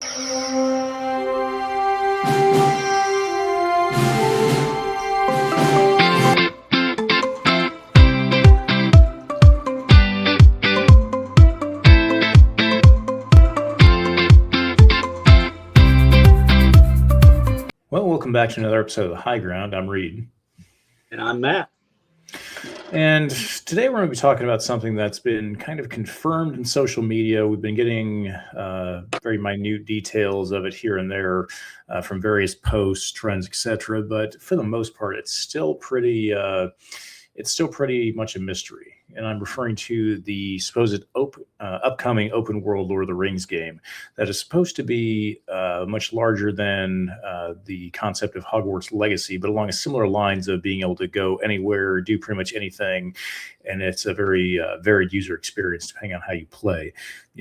Well, welcome back to another episode of The High Ground. I'm Reed. And I'm Matt. And today we're going to be talking about something that's been kind of confirmed in social media. We've been getting very minute details of it here and there from various posts, trends, etc. But for the most part, it's still pretty much a mystery. And I'm referring to the supposed upcoming open world Lord of the Rings game that is supposed to be much larger than the concept of Hogwarts Legacy, but along a similar lines of being able to go anywhere, do pretty much anything. And it's a very varied user experience depending on how you play.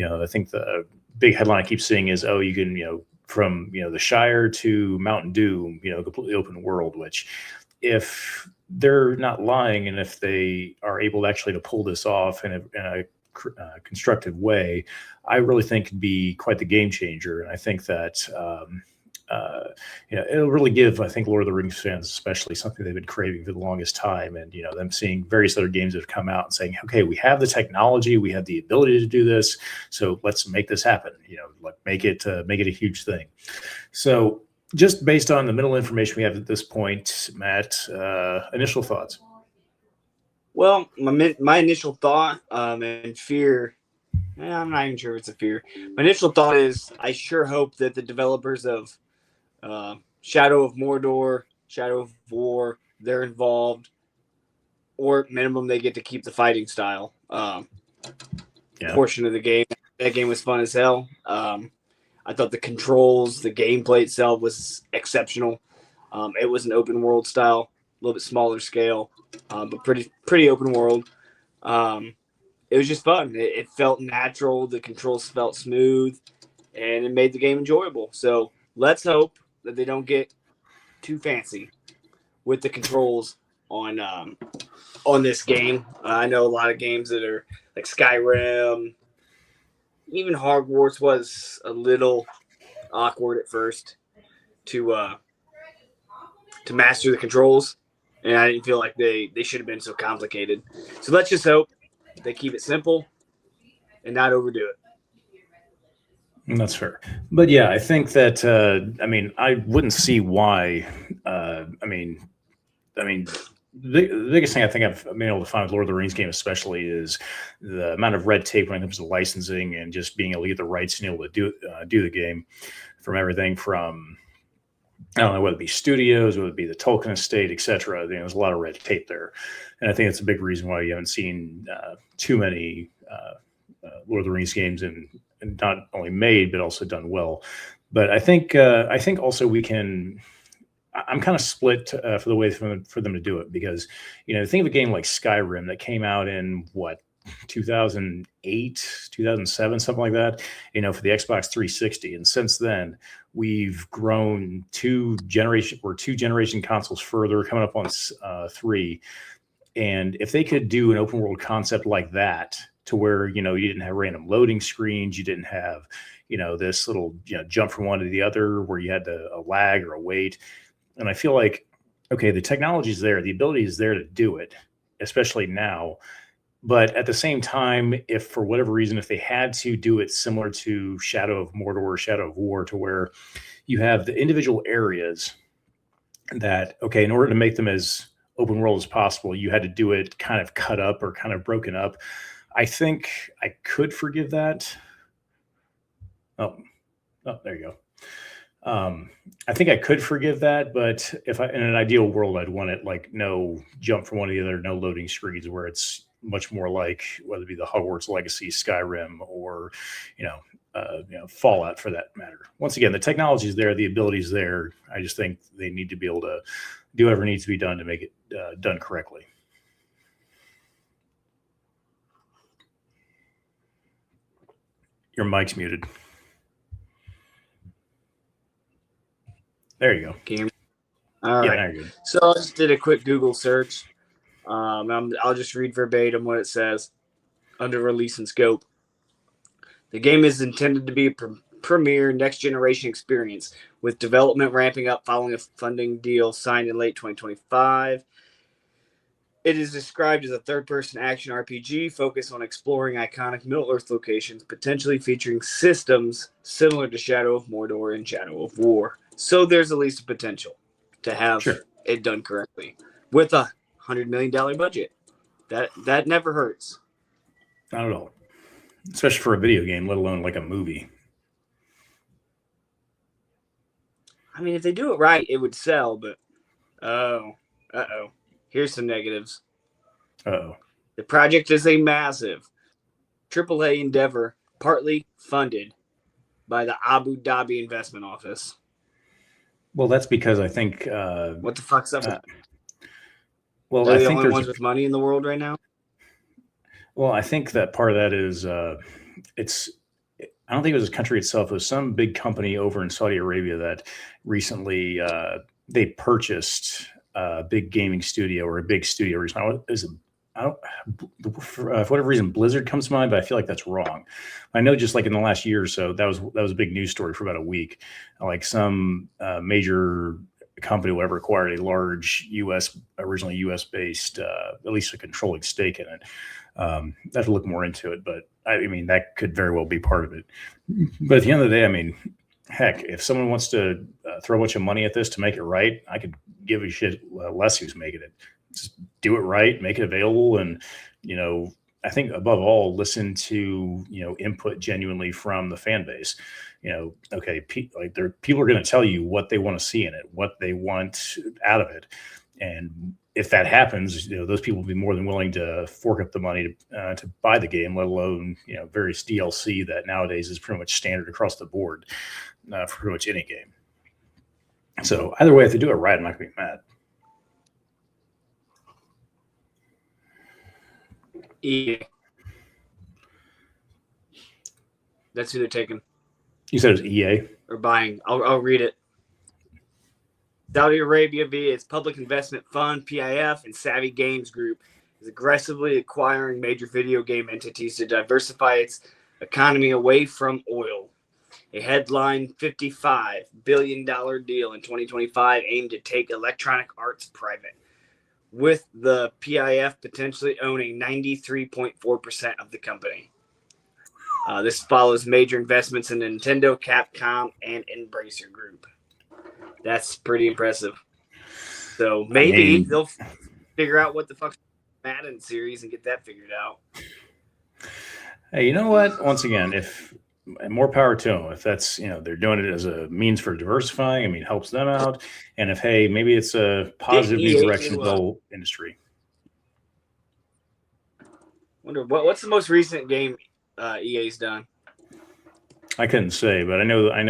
I think the big headline I keep seeing is, you can, from, the Shire to Mountain Dew, completely open world, which if they're not lying, and if they are able actually to pull this off in a constructive way, I really think could be quite the game changer. And I think that it'll really give, I think, Lord of the Rings fans especially something they've been craving for the longest time. And them seeing various other games that have come out and saying, okay, we have the technology, we have the ability to do this, so let's make this happen. Make it a huge thing. So, just based on the minimal information we have at this point, Matt, initial thoughts? Well, my initial thought and fear, I'm not even sure if it's a fear. My initial thought is I sure hope that the developers of Shadow of Mordor, Shadow of War, they're involved, or at minimum they get to keep the fighting style portion of the game. That game was fun as hell. I thought the controls, the gameplay itself was exceptional. It was an open world style, a little bit smaller scale, but pretty open world. It was just fun. It felt natural. The controls felt smooth, and it made the game enjoyable. So let's hope that they don't get too fancy with the controls on this game. I know a lot of games that are like Skyrim. Even Hogwarts was a little awkward at first to master the controls, and I didn't feel like they should have been so complicated. So let's just hope they keep it simple and not overdo it. That's fair. But yeah, I think that I wouldn't see why. The biggest thing I think I've been able to find with Lord of the Rings game especially is the amount of red tape when it comes to licensing and just being able to get the rights and able to do the game, from everything from, I don't know, whether it be studios, whether it be the Tolkien estate, etc. There's a lot of red tape there. And I think it's a big reason why you haven't seen too many Lord of the Rings games and not only made, but also done well. But I think also we can... I'm kind of split for the way for them to do it, because, think of a game like Skyrim that came out in 2008, 2007, something like that, for the Xbox 360. And since then, we've grown two generation consoles further, coming up on three. And if they could do an open world concept like that, to where, you didn't have random loading screens, you didn't have, this little, jump from one to the other where you had a lag or a wait. And I feel like, okay, the technology is there, the ability is there to do it, especially now. But at the same time, if for whatever reason, if they had to do it similar to Shadow of Mordor or Shadow of War, to where you have the individual areas that, okay, in order to make them as open world as possible, you had to do it kind of cut up or kind of broken up. I think I could forgive that. Oh, there you go. I think I could forgive that, but if in an ideal world, I'd want it like no jump from one to the other, no loading screens, where it's much more like whether it be the Hogwarts Legacy, Skyrim, or Fallout for that matter. Once again, the technology is there, the ability is there. I just think they need to be able to do whatever needs to be done to make it done correctly. Your mic's muted. There you go. All right. There you go. So I just did a quick Google search. I'll just read verbatim what it says under release and scope. The game is intended to be premier next-generation experience, with development ramping up following a funding deal signed in late 2025. It is described as a third-person action RPG focused on exploring iconic Middle-earth locations, potentially featuring systems similar to Shadow of Mordor and Shadow of War. So there's at least a potential to have it done correctly with a $100 million budget. That never hurts. Not at all. Especially for a video game, let alone like a movie. I mean, if they do it right, it would sell, but here's some negatives. The project is a massive AAA endeavor, partly funded by the Abu Dhabi Investment Office. Well, that's because I think what the fuck's up? Well, they're I the think only ones with money in the world right now. Well, I think that part of that is it's. I don't think it was a country itself. It was some big company over in Saudi Arabia that recently they purchased a big gaming studio or a big studio. For whatever reason, Blizzard comes to mind, but I feel like that's wrong. I know just like in the last year or so, that was a big news story for about a week. Like some major company, whatever, acquired a large originally U.S. based, at least a controlling stake in it. I have to look more into it, but I mean, that could very well be part of it. But at the end of the day, I mean, heck, if someone wants to throw a bunch of money at this to make it right, I could give a shit less who's making it. Just do it right, make it available, and I think above all, listen to input genuinely from the fan base. Okay, people are going to tell you what they want to see in it, what they want out of it, and if that happens, those people will be more than willing to fork up the money to buy the game, let alone various DLC that nowadays is pretty much standard across the board for pretty much any game. So either way, if they do it right, I'm not going to be mad. EA. That's who they're taking. You said it was EA? Or buying. I'll read it. Saudi Arabia, via its Public Investment Fund, PIF, and Savvy Games Group, is aggressively acquiring major video game entities to diversify its economy away from oil. A headline $55 billion deal in 2025 aimed to take Electronic Arts private, with the PIF potentially owning 93.4% of the company. This follows major investments in Nintendo, Capcom, and Embracer Group. That's pretty impressive. So maybe they'll figure out what the fuck's Madden series and get that figured out. Hey, you know what? Once again, if more power to them. If that's they're doing it as a means for diversifying, I mean, helps them out. And if maybe it's a positive new direction for the whole industry. Wonder what's the most recent game EA's done. I couldn't say, but I know. I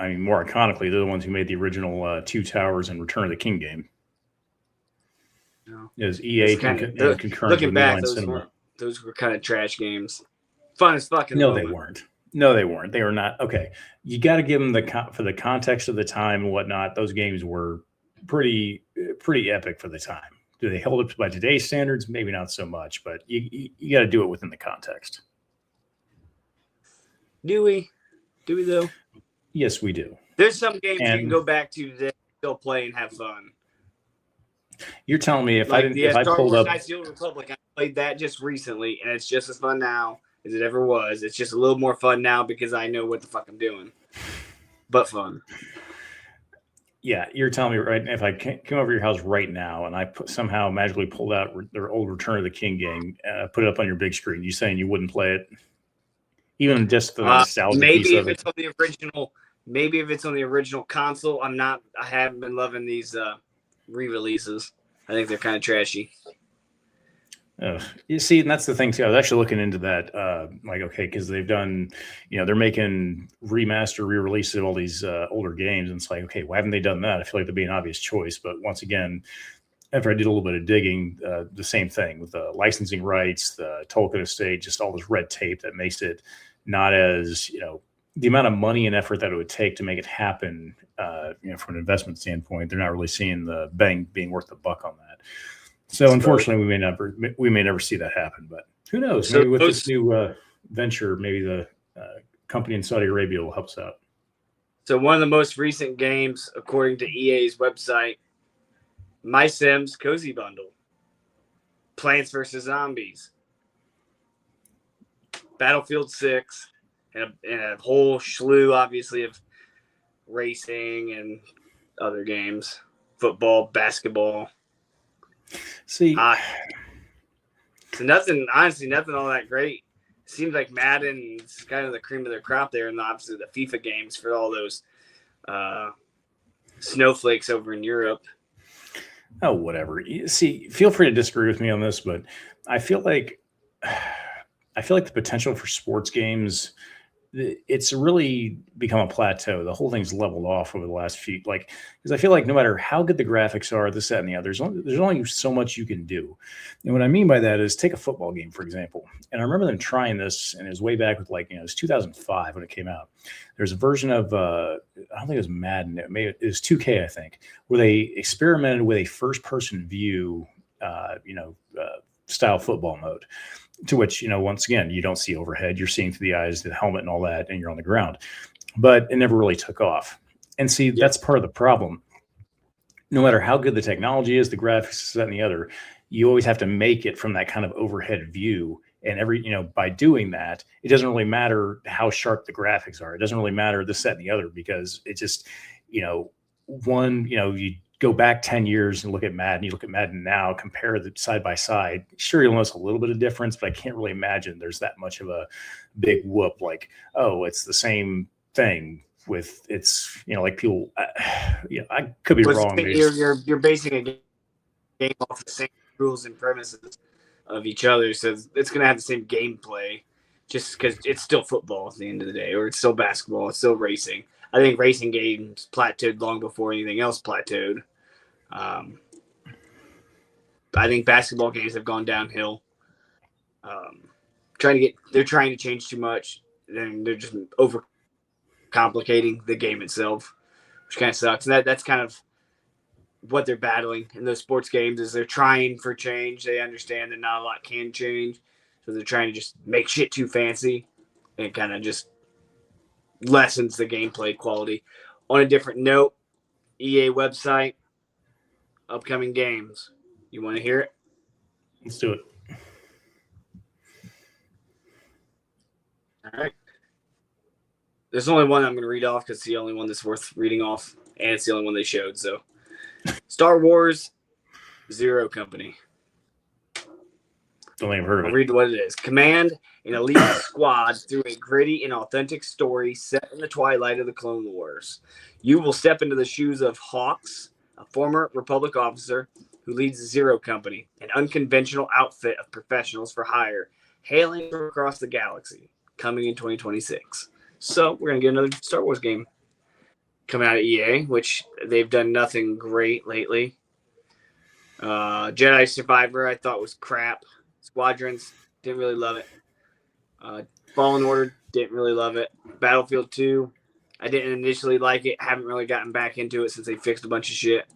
mean, more iconically, they're the ones who made the original Two Towers and Return of the King game. No. Is EA concurrent looking back, those were kind of trash games. Fun as fucking. No, they weren't. No, they weren't. They were not. Okay, you got to give them for the context of the time and whatnot. Those games were pretty epic for the time. Do they hold up by today's standards? Maybe not so much, but you got to do it within the context. Do we though? Yes, we do. There's some games you can go back to today, still play and have fun. You're telling me if I pulled up Knights of the Old Republic, I played that just recently, and it's just as fun now as it ever was. It's just a little more fun now because I know what the fuck I'm doing. But fun. Yeah, you're telling me right if I came over to your house right now and I somehow magically pulled out their old Return of the King game, put it up on your big screen, you saying you wouldn't play it? Even just the nostalgia piece of it. Maybe if it's on the original console, I haven't been loving these re-releases. I think they're kind of trashy. You see, and that's the thing too. I was actually looking into that, because they've done, they're making remaster, re-releases of all these older games, and it's like, okay, why haven't they done that? I feel like that'd be an obvious choice, but once again, after I did a little bit of digging, the same thing with the licensing rights, the Tolkien estate, just all this red tape that makes it not as the amount of money and effort that it would take to make it happen. From an investment standpoint, they're not really seeing the bang being worth the buck on that. So unfortunately, we may never see that happen. But who knows? Maybe with this new venture, maybe the company in Saudi Arabia will help us out. So one of the most recent games, according to EA's website, My Sims Cozy Bundle, Plants vs. Zombies, Battlefield 6, and a whole slew, obviously, of racing and other games, football, basketball. See, so nothing all that great. Seems like Madden's kind of the cream of their crop there, and obviously the FIFA games for all those snowflakes over in Europe. Oh, whatever. See, feel free to disagree with me on this, but I feel like the potential for sports games, it's really become a plateau. The whole thing's leveled off over the last few, because I feel like no matter how good the graphics are, this, that, and the other, there's only so much you can do. And what I mean by that is take a football game, for example. And I remember them trying this, and it was way back with it was 2005 when it came out. There's a version of, I don't think it was Madden, it was 2K, I think, where they experimented with a first-person view, style football mode. To which, once again, you don't see overhead. You're seeing through the eyes, the helmet and all that, and you're on the ground. But it never really took off. And see, that's part of the problem. No matter how good the technology is, the graphics, that and the other, you always have to make it from that kind of overhead view. And by doing that, it doesn't really matter how sharp the graphics are. It doesn't really matter this, that, and the other, because it just, you go back 10 years and look at Madden, you look at Madden now, compare the side by side. Sure, you'll notice a little bit of difference, but I can't really imagine there's that much of a big whoop. It's the same thing with people. I could be wrong. You're basing a game off the same rules and premises of each other, so it's going to have the same gameplay, just because it's still football at the end of the day, or it's still basketball, it's still racing. I think racing games plateaued long before anything else plateaued. I think basketball games have gone downhill. They're trying to change too much, and they're just over complicating the game itself, which kind of sucks. And that's kind of what they're battling in those sports games, is they're trying for change. They understand that not a lot can change, so they're trying to just make shit too fancy and kind of just lessens the gameplay quality. On a different note, EA website, upcoming games. You want to hear it? Let's do it. All right. There's only one I'm going to read off because it's the only one that's worth reading off, and it's the only one they showed. So, Star Wars Zero Company. Don't think I've heard of it. I'll read what it is. Command an elite squad through a gritty and authentic story set in the twilight of the Clone Wars. You will step into the shoes of Hawks, a former Republic officer who leads the Zero Company, an unconventional outfit of professionals for hire, hailing from across the galaxy, coming in 2026. So we're going to get another Star Wars game coming out of EA, which they've done nothing great lately. Jedi Survivor I thought was crap. Squadrons, didn't really love it. Fallen Order, didn't really love it. Battlefield 2, I didn't initially like it. Haven't really gotten back into it since they fixed a bunch of shit.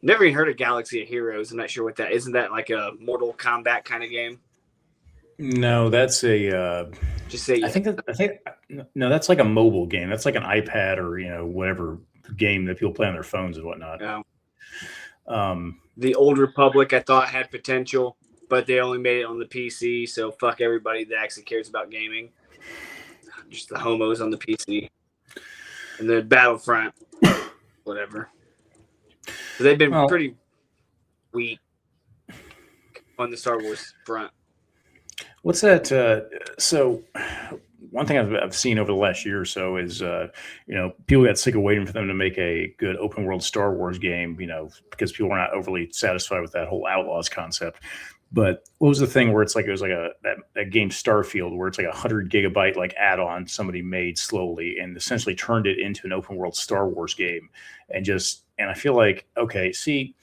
Never even heard of Galaxy of Heroes. I'm not sure what that is. Isn't that like a Mortal Kombat kind of game? No, that's a. Just say. I think no, that's like a mobile game. That's like an iPad or whatever game that people play on their phones and whatnot. Yeah. The Old Republic I thought had potential, but they only made it on the PC, so fuck everybody that actually cares about gaming. Just the homos on the PC. And the Battlefront, whatever. So they've been pretty weak on the Star Wars front. What's that? So one thing I've seen over the last year or so is, people got sick of waiting for them to make a good open world Star Wars game, because people were not overly satisfied with that whole Outlaws concept. But what was the thing where it was like that game Starfield, where it's like 100 gigabyte add-on somebody made slowly and essentially turned it into an open world Star Wars game, and I feel like, okay, see,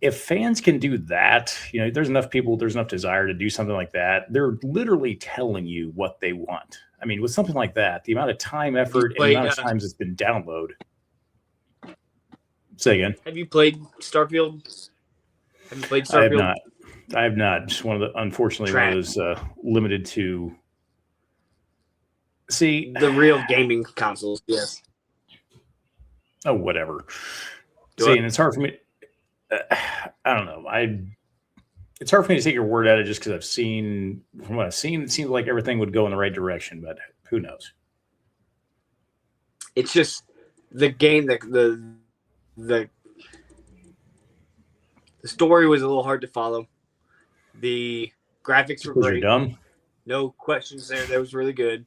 if fans can do that, there's enough people, there's enough desire to do something like that. They're literally telling you what they want. I mean, with something like that, the amount of time, effort, and the amount of times it's been downloaded. Say again. Have you played Starfield? I have not. Just unfortunately, one of those limited to See, the real gaming consoles. Yes. oh, whatever. Do See, I- and it's hard for me. I don't know. It's hard for me to take your word at it just because I've seen, from what I've seen, it seems like everything would go in the right direction, but who knows? It's just the game that the story was a little hard to follow. The graphics were Because you're great. dumb. No questions there. That was really good.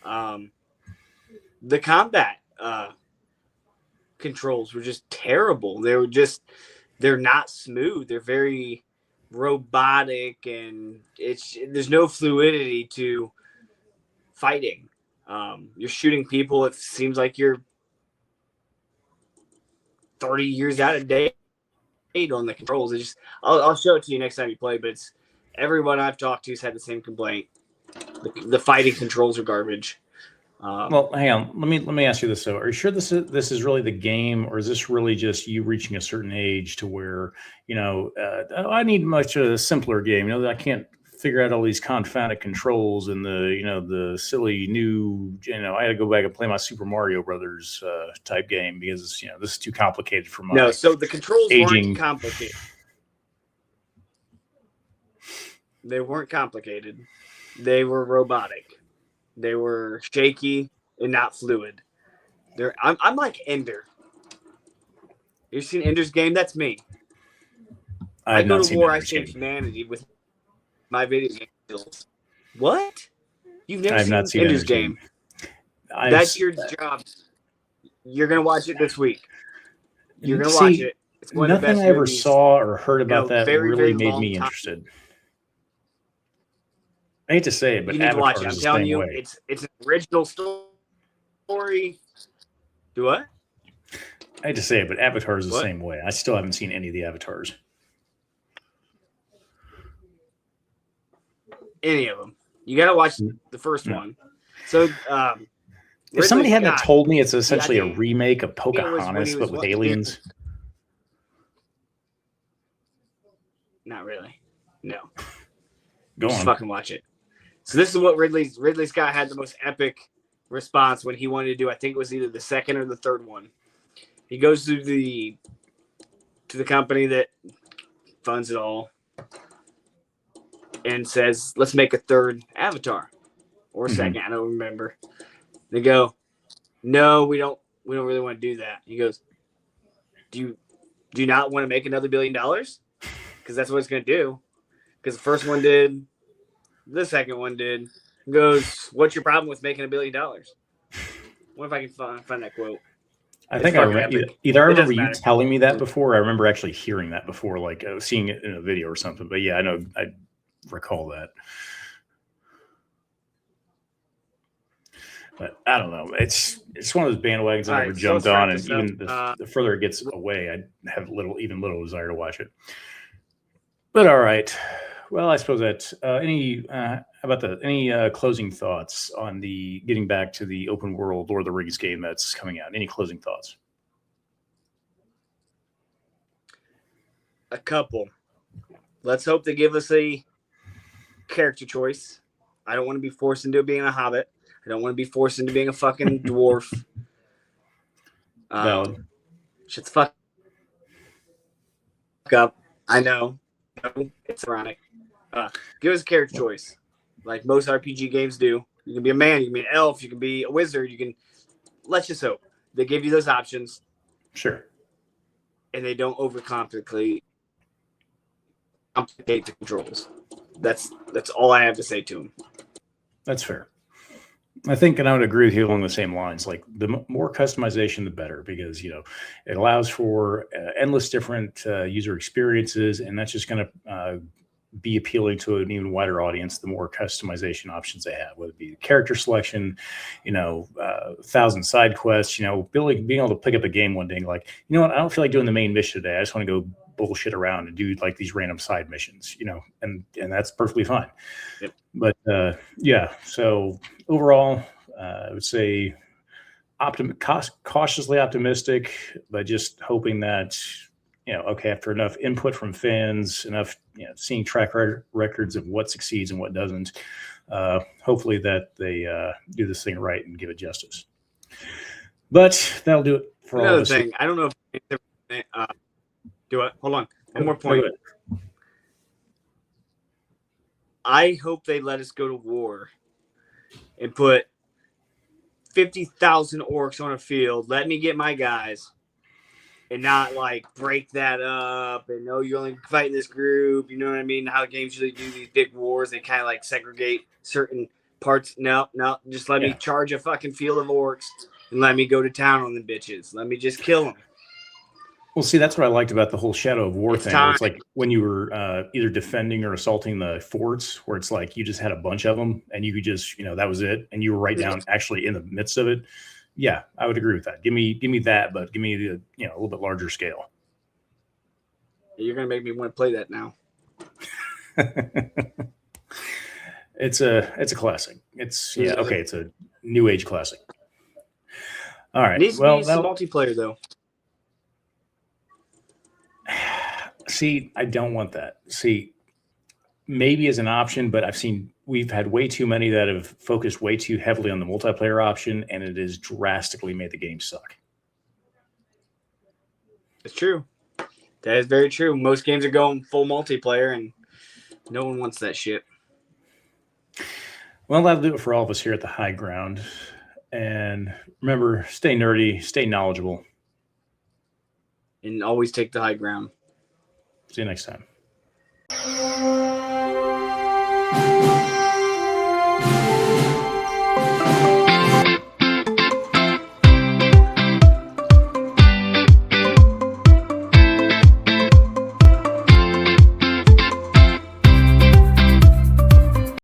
The combat controls were just terrible. They're not smooth. They're very robotic, and there's no fluidity to fighting. You're shooting people. It seems like you're 30 years out of date on the controls. I'll show it to you next time you play, but it's everyone I've talked to has had the same complaint. The fighting controls are garbage. Well, hang on. Let me ask you this though. Are you sure this is really the game, or is this really just you reaching a certain age to where I need much a simpler game? You know, I can't figure out all these confounded controls and the silly new. I had to go back and play my Super Mario Brothers type game because this is too complicated for my. No, so the controls aging. weren't complicated. They weren't complicated. They were robotic. They were shaky and not fluid. I'm like Ender. You've seen Ender's Game? That's me. I go to war. I save humanity with my video game skills. What? You've never seen Ender's Game? That's your job. You're gonna watch it this week. You're gonna watch it. It's one of the nothing best I ever movies. saw or heard about that very, really very made long me time. interested. I hate to say it, but You need to watch Avatar it. I'm is the telling same you, way. it's an original story. Do what? I hate to say it, but Avatar is the What? same way. I still haven't seen any of the Avatars. Any of them. You got to watch the first one. So, If somebody hadn't Scott, told me it's essentially I a think remake of it was when Pocahontas, he but was with what- aliens, Not really. No. go Just on. fucking watch it. So this is what Ridley Scott had the most epic response when he wanted to do. I think it was either the second or the third one. He goes to the company that funds it all and says, "Let's make a third Avatar or Mhm. second. I don't remember." They go, "No, we don't really want to do that." He goes, "Do you not want to make another $1 billion? Because that's what it's going to do. Because the first one did, the second one did." He goes, "What's your problem with making $1 billion?" What if I can find that quote? I It's think I fucking remember epic. either I It remember doesn't you matter. telling me that before. Or I remember actually hearing that before, like seeing it in a video or something. But yeah, I know I recall that. But I don't know. It's one of those bandwagons I All never right, so jumped let's wrap on, and this up. even the further it gets away, I have little desire to watch it. But all right. Well, I suppose that how about any closing thoughts on the getting back to the open world Lord of the Rings game that's coming out? Any closing thoughts? A couple. Let's hope they give us a character choice. I don't want to be forced into being a hobbit. I don't want to be forced into being a fucking dwarf. Valid. Shut the fuck up. I know. It's ironic. Give us a character choice. Like most RPG games do. You can be a man, you can be an elf, you can be a wizard, let's just hope. They give you those options. Sure. And they don't overcomplicate the controls. That's all I have to say to them. That's fair. I think, and I would agree with you along the same lines. Like the more customization, the better, because it allows for endless different user experiences, and that's just going to be appealing to an even wider audience. The more customization options they have, whether it be character selection, 1,000 side quests, being able to pick up a game one day and like, you know what, I don't feel like doing the main mission today. I just want to go bullshit around and do like these random side missions, and that's perfectly fine. Yep. But yeah, so overall, I would say cautiously optimistic, but just hoping that okay, after enough input from fans, enough seeing track records of what succeeds and what doesn't, hopefully that they do this thing right and give it justice. But that'll do it for all of us. Another thing, I don't know if do it. Hold on, one more point. I hope they let us go to war and put 50,000 orcs on a field. Let me get my guys, and not like break that up. And you only fight this group. You know what I mean? How games usually do these big wars, they kind of like segregate certain parts. No, just let me charge a fucking field of orcs and let me go to town on the bitches. Let me just kill them. Well, see, that's what I liked about the whole Shadow of War thing. It's like when you were either defending or assaulting the forts, where it's like you just had a bunch of them and you could just, that was it. And you were right down actually in the midst of it. Yeah, I would agree with that. Give me that, but give me the, a little bit larger scale. You're going to make me want to play that now. It's a classic. It's it's a new age classic. All right. Needs to be some multiplayer though. See, I don't want that. See, maybe as an option, but we've had way too many that have focused way too heavily on the multiplayer option, and it has drastically made the game suck. It's true. That is very true. Most games are going full multiplayer, and no one wants that shit. Well, that'll do it for all of us here at the High Ground. And remember, stay nerdy, stay knowledgeable. And always take the high ground. See you next time.